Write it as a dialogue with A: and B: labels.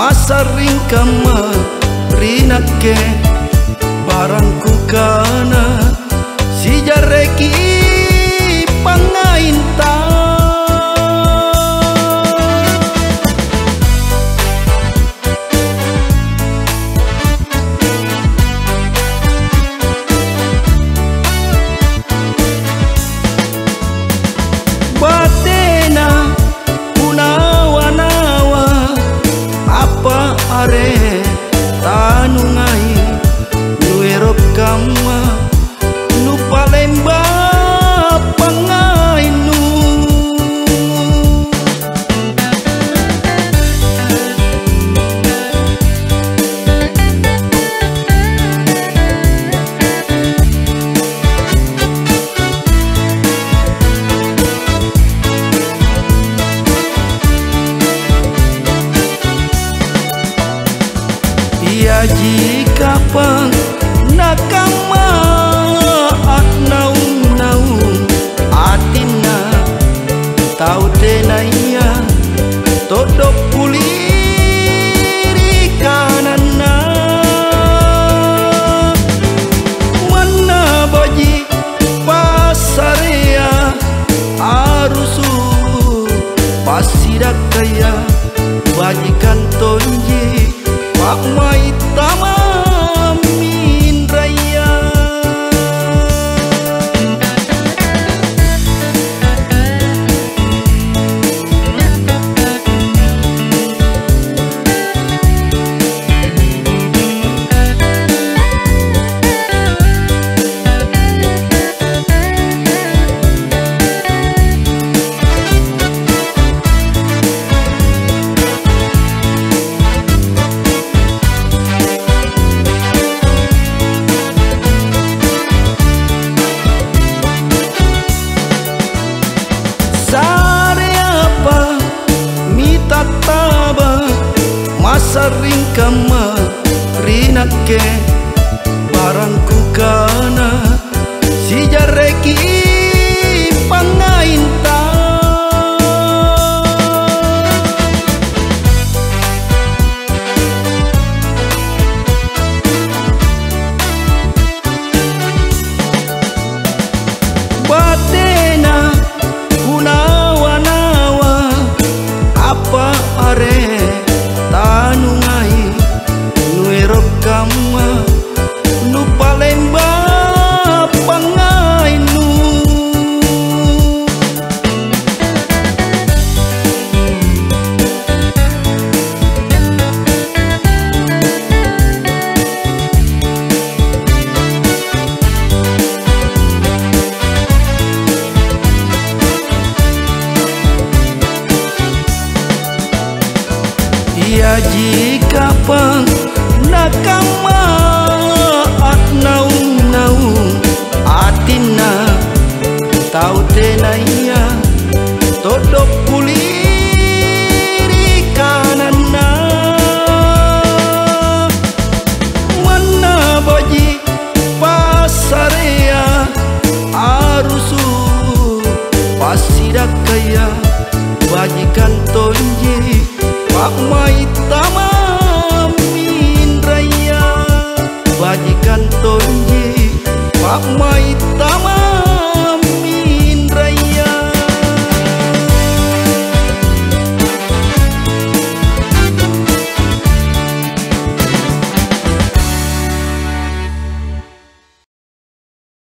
A: masa ringkama rinake barangku kana si jareki pangainta batena punawa-nawa apa are tanungai nuerok kama nu palemba pangainu ya jika pang nakama at naung atina tau tenaya todok puliri kanana mana baji pasarea arusu pasidak kaya bajikan tonji Pak Mai tamamin raya masa ringkama rinake barangku kana si jareki pangainta batena kunawa-nawa apa are tanungai nuerok kama nu palemba pangainu ya jika pang nakama at naung atina tau tenaya todok puliri kanana mana baji pasarea arusu pasidak kaya bajikan tonji Pak Mai tamamin raya bajikan tonji Pak Mai